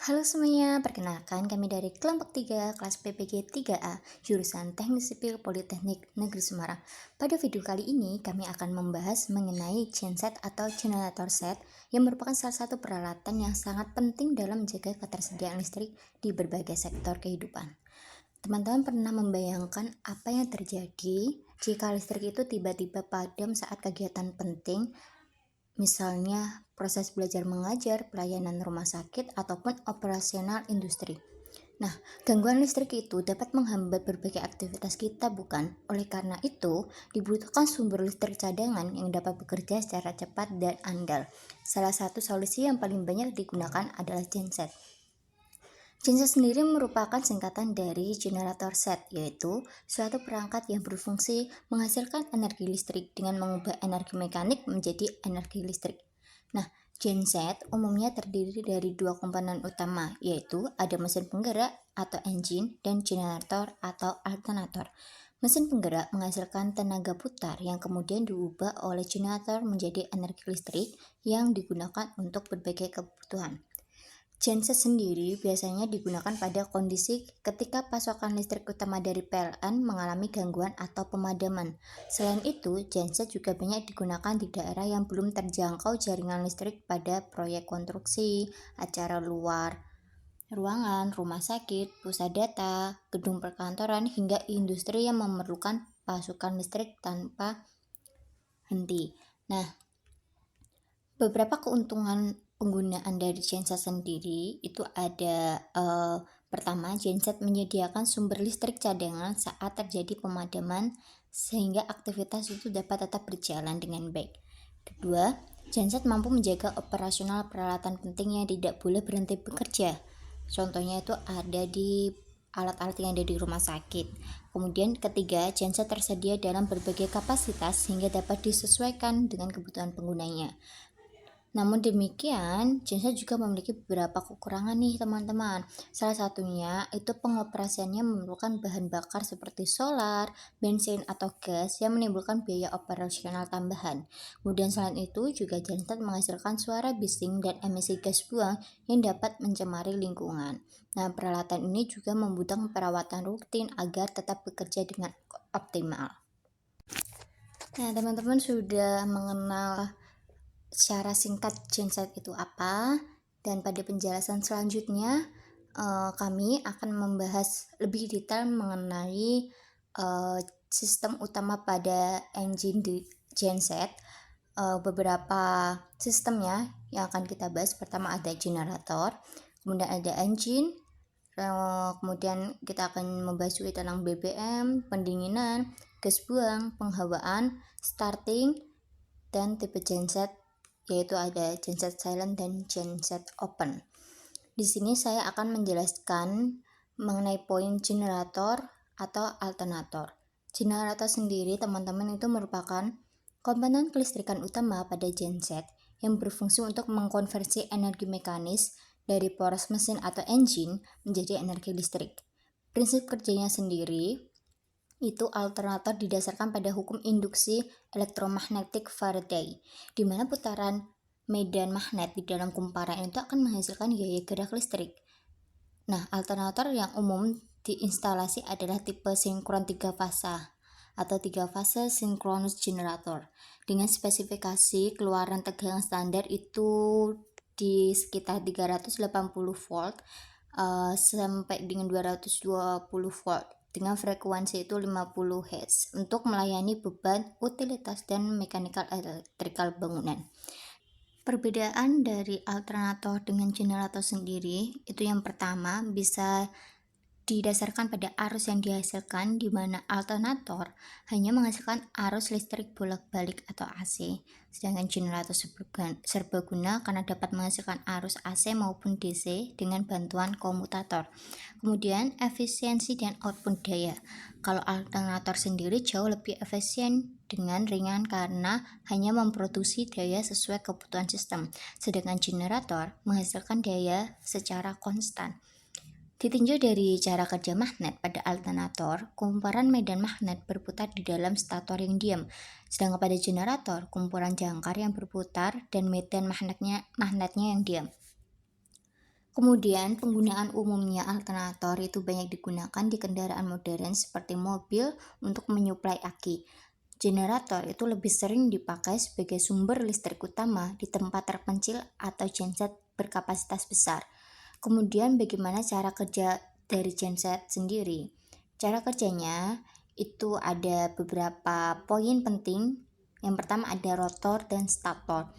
Halo semuanya, perkenalkan kami dari kelompok 3 kelas PPG 3A jurusan Teknik Sipil Politeknik Negeri Semarang. Pada video kali ini kami akan membahas mengenai genset atau generator set yang merupakan salah satu peralatan yang sangat penting dalam menjaga ketersediaan listrik di berbagai sektor kehidupan. Teman-teman pernah membayangkan apa yang terjadi jika listrik itu tiba-tiba padam saat kegiatan penting, misalnya proses belajar mengajar, pelayanan rumah sakit, ataupun operasional industri. Nah, gangguan listrik itu dapat menghambat berbagai aktivitas kita, bukan? Oleh karena itu, dibutuhkan sumber listrik cadangan yang dapat bekerja secara cepat dan andal. Salah satu solusi yang paling banyak digunakan adalah genset. Genset sendiri merupakan singkatan dari generator set, yaitu suatu perangkat yang berfungsi menghasilkan energi listrik dengan mengubah energi mekanik menjadi energi listrik. Nah, genset umumnya terdiri dari dua komponen utama, yaitu ada mesin penggerak atau engine dan generator atau alternator. Mesin penggerak menghasilkan tenaga putar yang kemudian diubah oleh generator menjadi energi listrik yang digunakan untuk berbagai kebutuhan. Genset sendiri biasanya digunakan pada kondisi ketika pasokan listrik utama dari PLN mengalami gangguan atau pemadaman. Selain itu, genset juga banyak digunakan di daerah yang belum terjangkau jaringan listrik pada proyek konstruksi, acara luar ruangan, rumah sakit, pusat data, gedung perkantoran, hingga industri yang memerlukan pasokan listrik tanpa henti. Nah, beberapa keuntungan penggunaan dari genset sendiri itu ada pertama, genset menyediakan sumber listrik cadangan saat terjadi pemadaman sehingga aktivitas itu dapat tetap berjalan dengan baik. Kedua, genset mampu menjaga operasional peralatan penting yang tidak boleh berhenti bekerja. Contohnya itu ada di alat-alat yang ada di rumah sakit. Kemudian ketiga, genset tersedia dalam berbagai kapasitas sehingga dapat disesuaikan dengan kebutuhan penggunanya. Namun demikian, genset juga memiliki beberapa kekurangan nih teman-teman. Salah satunya itu pengoperasiannya memerlukan bahan bakar seperti solar, bensin, atau gas yang menimbulkan biaya operasional tambahan. Kemudian selain itu juga genset menghasilkan suara bising dan emisi gas buang yang dapat mencemari lingkungan. Nah, peralatan ini juga membutuhkan perawatan rutin agar tetap bekerja dengan optimal. Nah, teman-teman sudah mengenal secara singkat genset itu apa, dan pada penjelasan selanjutnya kami akan membahas lebih detail mengenai sistem utama pada engine di genset. Beberapa sistemnya yang akan kita bahas, pertama ada generator, kemudian ada engine, kemudian kita akan membahas juga tentang BBM, pendinginan, gas buang, penghawaan, starting, dan tipe genset yaitu ada genset silent dan genset open. Di sini saya akan menjelaskan mengenai poin generator atau alternator. Generator sendiri teman-teman itu merupakan komponen kelistrikan utama pada genset yang berfungsi untuk mengkonversi energi mekanis dari poros mesin atau engine menjadi energi listrik. Prinsip kerjanya sendiri itu alternator didasarkan pada hukum induksi elektromagnetik Faraday, di mana putaran medan magnet di dalam kumparan itu akan menghasilkan gaya gerak listrik. Nah, alternator yang umum diinstalasi adalah tipe sinkron 3 fasa atau 3 fase synchronous generator dengan spesifikasi keluaran tegangan standar itu di sekitar 380 volt sampai dengan 220 volt dengan frekuensi itu 50 Hz untuk melayani beban, utilitas, dan mekanikal elektrikal bangunan. Perbedaan dari alternator dengan generator sendiri itu yang pertama bisa didasarkan pada arus yang dihasilkan, di mana alternator hanya menghasilkan arus listrik bolak-balik atau AC, sedangkan generator serbaguna karena dapat menghasilkan arus AC maupun DC dengan bantuan komutator. Kemudian efisiensi dan output daya. Kalau alternator sendiri jauh lebih efisien dengan ringan karena hanya memproduksi daya sesuai kebutuhan sistem, sedangkan generator menghasilkan daya secara konstan. Ditinjau dari cara kerja magnet pada alternator, kumparan medan magnet berputar di dalam stator yang diam, sedangkan pada generator, kumpulan jangkar yang berputar dan medan magnetnya yang diam. Kemudian penggunaan umumnya alternator itu banyak digunakan di kendaraan modern seperti mobil untuk menyuplai aki. Generator itu lebih sering dipakai sebagai sumber listrik utama di tempat terpencil atau genset berkapasitas besar. Kemudian bagaimana cara kerja dari genset sendiri? Cara kerjanya itu ada beberapa poin penting. Yang pertama ada rotor dan stator.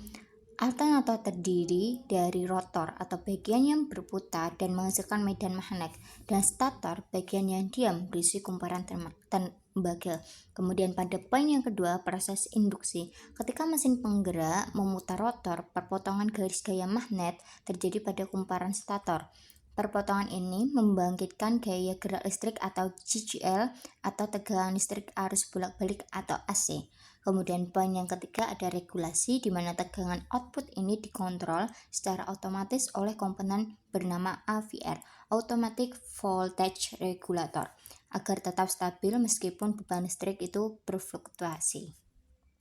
Alternator terdiri dari rotor atau bagian yang berputar dan menghasilkan medan magnet, dan stator bagian yang diam berisi kumparan tembaga. Kemudian pada poin yang kedua, proses induksi. Ketika mesin penggerak memutar rotor, perpotongan garis gaya magnet terjadi pada kumparan stator. Perpotongan ini membangkitkan gaya gerak listrik atau GGL atau tegangan listrik arus bolak-balik atau AC. Kemudian poin yang ketiga ada regulasi, di mana tegangan output ini dikontrol secara otomatis oleh komponen bernama AVR, Automatic Voltage Regulator, agar tetap stabil meskipun beban listrik itu berfluktuasi.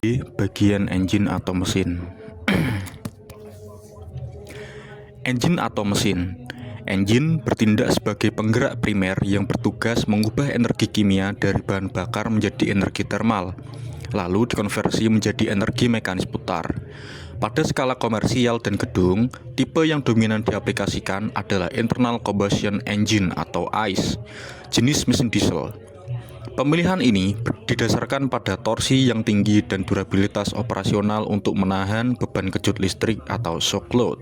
Di bagian engine atau mesin. Engine atau mesin. Engine bertindak sebagai penggerak primer yang bertugas mengubah energi kimia dari bahan bakar menjadi energi termal, lalu dikonversi menjadi energi mekanis putar. Pada skala komersial dan gedung, tipe yang dominan diaplikasikan adalah Internal Combustion Engine atau ICE, jenis mesin diesel. Pemilihan ini didasarkan pada torsi yang tinggi dan durabilitas operasional untuk menahan beban kejut listrik atau shock load.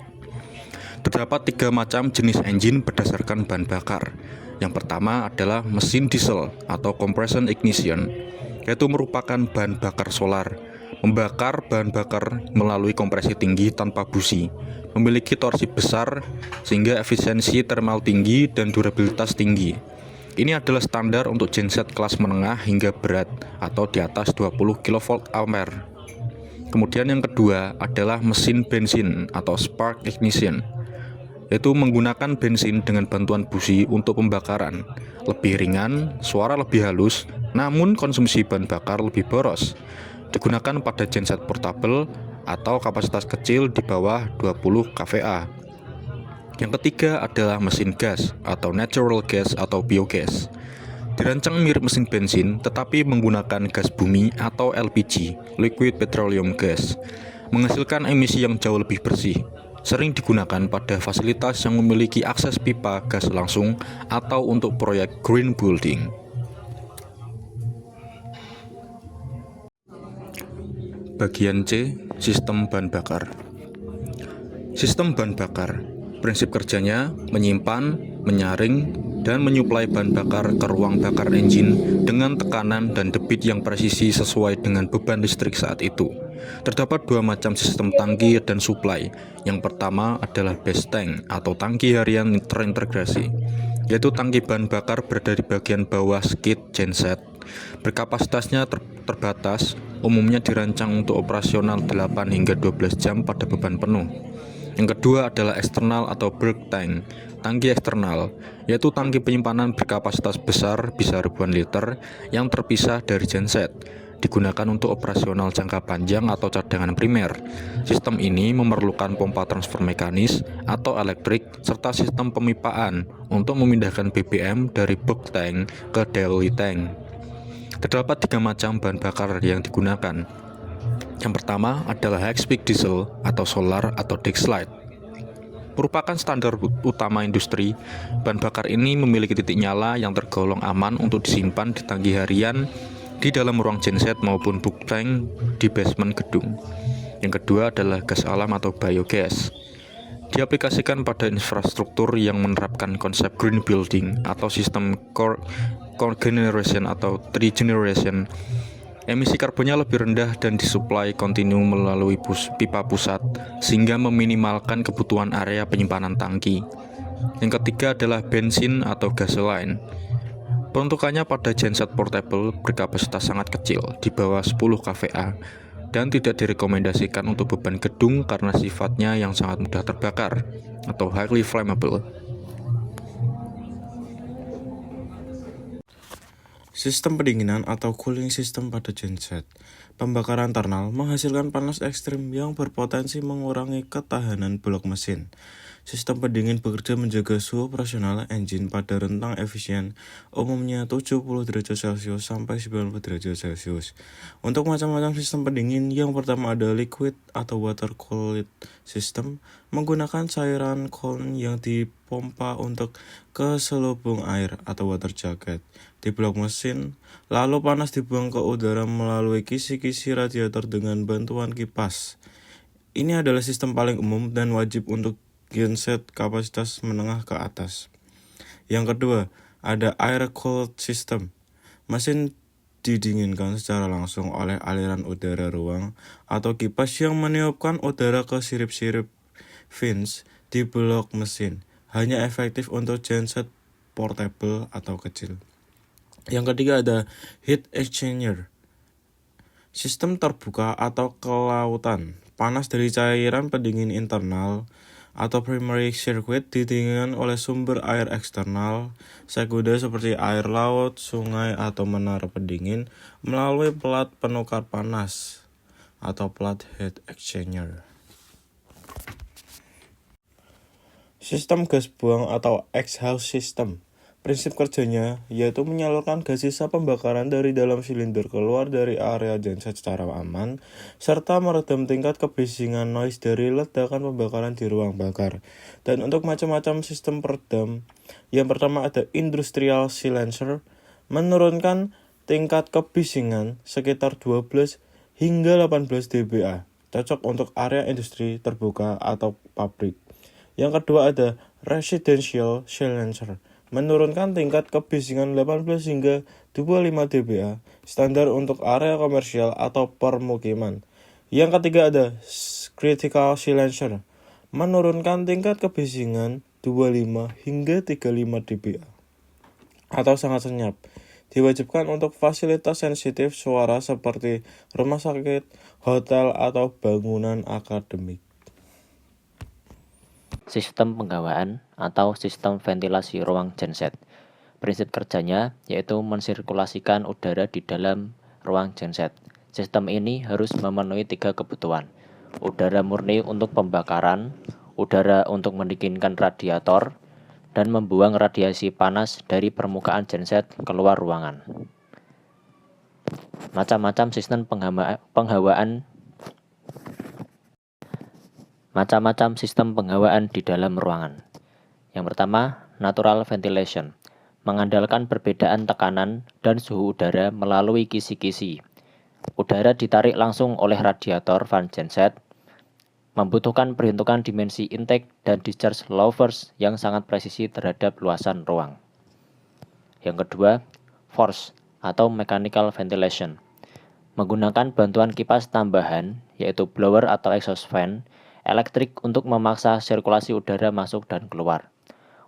Terdapat 3 macam jenis engine berdasarkan bahan bakar. Yang pertama adalah mesin diesel atau compression ignition, yaitu merupakan bahan bakar solar, membakar bahan bakar melalui kompresi tinggi tanpa busi, memiliki torsi besar sehingga efisiensi termal tinggi dan durabilitas tinggi. Ini adalah standar untuk genset kelas menengah hingga berat atau di atas 20 kVA. Kemudian yang kedua adalah mesin bensin atau spark ignition, yaitu menggunakan bensin dengan bantuan busi untuk pembakaran. Lebih ringan, suara lebih halus, namun konsumsi bahan bakar lebih boros. Digunakan pada genset portable atau kapasitas kecil di bawah 20 kVA. Yang ketiga adalah mesin gas atau natural gas atau biogas. Dirancang mirip mesin bensin tetapi menggunakan gas bumi atau LPG, liquid petroleum gas, menghasilkan emisi yang jauh lebih bersih. Sering digunakan pada fasilitas yang memiliki akses pipa gas langsung atau untuk proyek green building. Bagian C, sistem bahan bakar. Sistem bahan bakar, prinsip kerjanya menyimpan, menyaring, dan menyuplai bahan bakar ke ruang bakar engine dengan tekanan dan debit yang presisi sesuai dengan beban listrik saat itu. Terdapat 2 macam sistem tangki dan suplai. Yang pertama adalah base tank atau tangki harian terintegrasi, yaitu tangki bahan bakar berada di bagian bawah skid genset. Berkapasitasnya terbatas, umumnya dirancang untuk operasional 8 hingga 12 jam pada beban penuh. Yang kedua adalah eksternal atau bulk tank, tangki eksternal, yaitu tangki penyimpanan berkapasitas besar bisa ribuan liter yang terpisah dari genset, digunakan untuk operasional jangka panjang atau cadangan primer. Sistem ini memerlukan pompa transfer mekanis atau elektrik serta sistem pemipaan untuk memindahkan BBM dari bulk tank ke daily tank. Terdapat 3 macam bahan bakar yang digunakan. Yang pertama adalah high-speed diesel atau solar atau Dexlite. Merupakan standar utama industri, bahan bakar ini memiliki titik nyala yang tergolong aman untuk disimpan di tangki harian di dalam ruang genset maupun bulk tank di basement gedung. Yang kedua adalah gas alam atau biogas. Diaplikasikan pada infrastruktur yang menerapkan konsep green building atau sistem cogeneration atau trigeneration. Emisi karbonnya lebih rendah dan disuplai kontinu melalui pipa pusat sehingga meminimalkan kebutuhan area penyimpanan tangki. Yang ketiga adalah bensin atau gasoline. Peruntukannya pada genset portable berkapasitas sangat kecil, di bawah 10 kVA, dan tidak direkomendasikan untuk beban gedung karena sifatnya yang sangat mudah terbakar atau highly flammable. Sistem pendinginan atau cooling system pada genset. Pembakaran thermal menghasilkan panas ekstrim yang berpotensi mengurangi ketahanan blok mesin. Sistem pendingin bekerja menjaga suhu operasional engine pada rentang efisien, umumnya 70 derajat Celcius sampai 90 derajat Celcius. Untuk macam-macam sistem pendingin, yang pertama ada liquid atau water cooled system, menggunakan cairan coolant yang dipompa untuk ke selubung air atau water jacket di blok mesin, lalu panas dibuang ke udara melalui kisi-kisi radiator dengan bantuan kipas. Ini adalah sistem paling umum dan wajib untuk genset kapasitas menengah ke atas. Yang kedua, ada air cooled system. Mesin didinginkan secara langsung oleh aliran udara ruang atau kipas yang meniupkan udara ke sirip-sirip fins di blok mesin. Hanya efektif untuk genset portable atau kecil. Yang ketiga ada heat exchanger. Sistem terbuka atau kelautan. Panas dari cairan pendingin internal atau primary circuit didinginkan oleh sumber air eksternal sekunder seperti air laut, sungai, atau menara pendingin melalui pelat penukar panas atau pelat heat exchanger. Sistem gas buang atau exhaust system. Prinsip kerjanya yaitu menyalurkan gas sisa pembakaran dari dalam silinder keluar dari area genset secara aman, serta meredam tingkat kebisingan noise dari ledakan pembakaran di ruang bakar. Dan untuk macam-macam sistem peredam, yang pertama ada industrial silencer, menurunkan tingkat kebisingan sekitar 12 hingga 18 dBA, cocok untuk area industri terbuka atau pabrik. Yang kedua ada residential silencer, menurunkan tingkat kebisingan 18 hingga 25 dBA, standar untuk area komersial atau permukiman. Yang ketiga ada critical silencer, menurunkan tingkat kebisingan 25 hingga 35 dBA, atau sangat senyap. Diwajibkan untuk fasilitas sensitif suara seperti rumah sakit, hotel, atau bangunan akademik. Sistem penggawaan atau sistem ventilasi ruang genset. Prinsip kerjanya yaitu mensirkulasikan udara di dalam ruang genset. Sistem ini harus memenuhi 3 kebutuhan. Udara murni untuk pembakaran, udara untuk mendinginkan radiator, dan membuang radiasi panas dari permukaan genset keluar ruangan. Macam-macam sistem penghawaan di dalam ruangan. Yang pertama, natural ventilation, mengandalkan perbedaan tekanan dan suhu udara melalui kisi-kisi. Udara ditarik langsung oleh radiator fan genset, membutuhkan perhitungan dimensi intake dan discharge louvers yang sangat presisi terhadap luasan ruang. Yang kedua, force atau mechanical ventilation, menggunakan bantuan kipas tambahan yaitu blower atau exhaust fan elektrik untuk memaksa sirkulasi udara masuk dan keluar.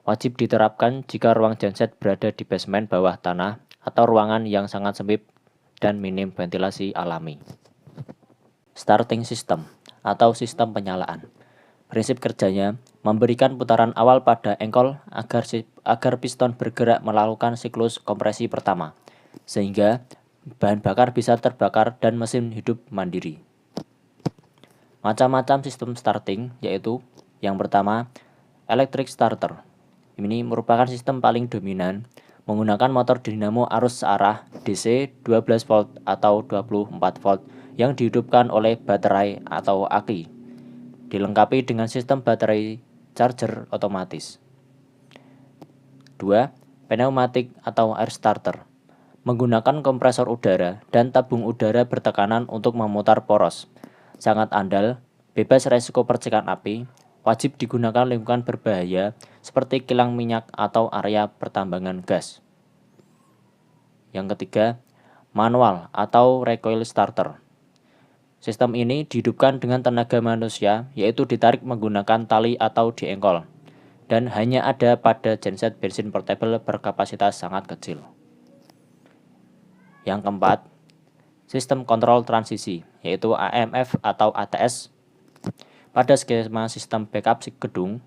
Wajib diterapkan jika ruang genset berada di basement bawah tanah atau ruangan yang sangat sempit dan minim ventilasi alami. Starting system atau sistem penyalaan. Prinsip kerjanya memberikan putaran awal pada engkol agar piston bergerak melakukan siklus kompresi pertama, sehingga bahan bakar bisa terbakar dan mesin hidup mandiri. Macam-macam sistem starting yaitu yang pertama, electric starter. Ini merupakan sistem paling dominan menggunakan motor dinamo arus searah DC 12 volt atau 24 volt yang dihidupkan oleh baterai atau aki, dilengkapi dengan sistem baterai charger otomatis. 2. Pneumatic atau air starter, menggunakan kompresor udara dan tabung udara bertekanan untuk memutar poros. Sangat andal, bebas resiko percikan api, wajib digunakan lingkungan berbahaya seperti kilang minyak atau area pertambangan gas. Yang ketiga, manual atau recoil starter. Sistem ini dihidupkan dengan tenaga manusia, yaitu ditarik menggunakan tali atau diengkol, dan hanya ada pada genset bensin portable berkapasitas sangat kecil. Yang keempat, sistem kontrol transisi, yaitu AMF atau ATS. Pada skema sistem backup gedung,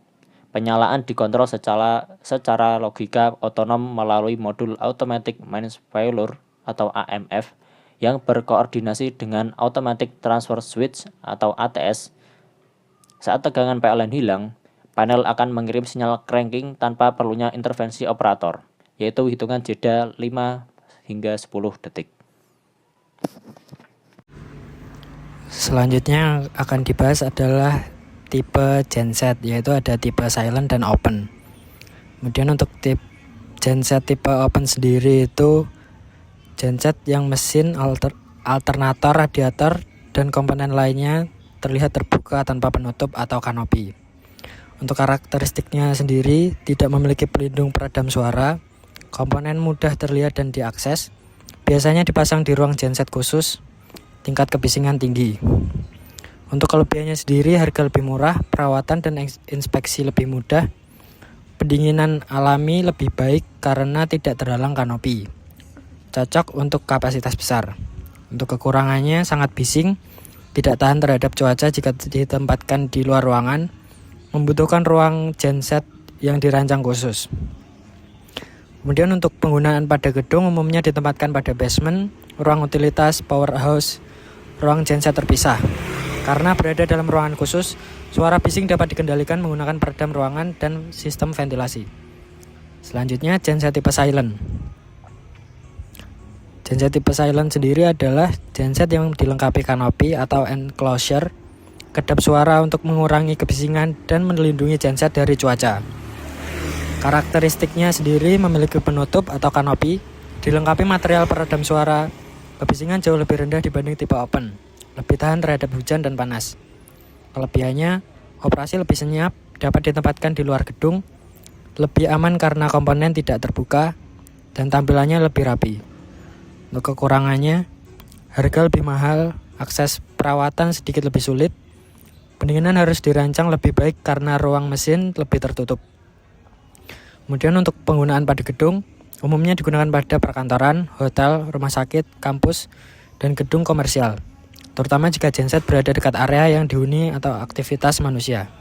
penyalaan dikontrol secara logika otonom melalui modul Automatic Mains Failure atau AMF yang berkoordinasi dengan Automatic Transfer Switch atau ATS. Saat tegangan PLN hilang, Panel akan mengirim sinyal cranking tanpa perlunya intervensi operator, yaitu hitungan jeda 5 hingga 10 detik. Selanjutnya akan dibahas adalah tipe genset, yaitu ada tipe silent dan open. Kemudian untuk genset tipe open sendiri itu genset yang mesin, alternator, radiator, dan komponen lainnya terlihat terbuka tanpa penutup atau kanopi. Untuk karakteristiknya sendiri tidak memiliki pelindung peredam suara, komponen mudah terlihat dan diakses, biasanya dipasang di ruang genset khusus, tingkat kebisingan tinggi. Untuk kelebihannya sendiri, harga lebih murah, perawatan dan inspeksi lebih mudah, pendinginan alami lebih baik karena tidak terhalang kanopi. Cocok untuk kapasitas besar. Untuk kekurangannya sangat bising, tidak tahan terhadap cuaca jika ditempatkan di luar ruangan, membutuhkan ruang genset yang dirancang khusus. Kemudian untuk penggunaan pada gedung umumnya ditempatkan pada basement, ruang utilitas, powerhouse, ruang genset terpisah. Karena berada dalam ruangan khusus, suara bising dapat dikendalikan menggunakan peredam ruangan dan sistem ventilasi. Selanjutnya, genset tipe silent. Genset tipe silent sendiri adalah genset yang dilengkapi kanopi atau enclosure, kedap suara untuk mengurangi kebisingan dan melindungi genset dari cuaca. Karakteristiknya sendiri memiliki penutup atau kanopi, dilengkapi material peredam suara, kebisingan jauh lebih rendah dibanding tipe open, lebih tahan terhadap hujan dan panas. Kelebihannya, operasi lebih senyap, dapat ditempatkan di luar gedung, lebih aman karena komponen tidak terbuka, dan tampilannya lebih rapi. Untuk kekurangannya, harga lebih mahal, akses perawatan sedikit lebih sulit, pendinginan harus dirancang lebih baik karena ruang mesin lebih tertutup. Kemudian untuk penggunaan pada gedung, umumnya digunakan pada perkantoran, hotel, rumah sakit, kampus, dan gedung komersial, terutama jika genset berada dekat area yang dihuni atau aktivitas manusia.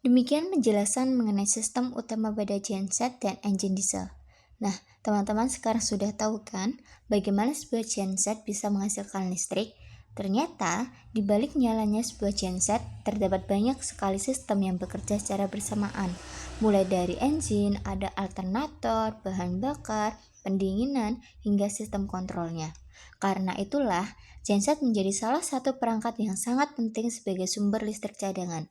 Demikian penjelasan mengenai sistem utama pada genset dan engine diesel. Nah, teman-teman sekarang sudah tahu kan bagaimana sebuah genset bisa menghasilkan listrik? Ternyata, di balik nyalanya sebuah genset, terdapat banyak sekali sistem yang bekerja secara bersamaan. Mulai dari engine, ada alternator, bahan bakar, pendinginan, hingga sistem kontrolnya. Karena itulah, genset menjadi salah satu perangkat yang sangat penting sebagai sumber listrik cadangan.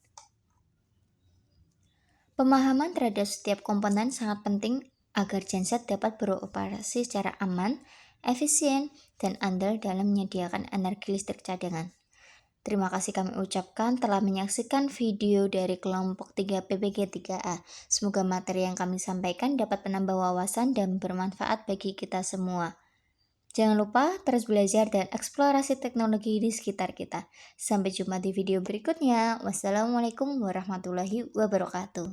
Pemahaman terhadap setiap komponen sangat penting agar genset dapat beroperasi secara aman, efisien, dan andal dalam menyediakan energi listrik cadangan. Terima kasih kami ucapkan telah menyaksikan video dari kelompok 3 PPG 3A. Semoga materi yang kami sampaikan dapat menambah wawasan dan bermanfaat bagi kita semua. Jangan lupa terus belajar dan eksplorasi teknologi di sekitar kita. Sampai jumpa di video berikutnya. Wassalamualaikum warahmatullahi wabarakatuh.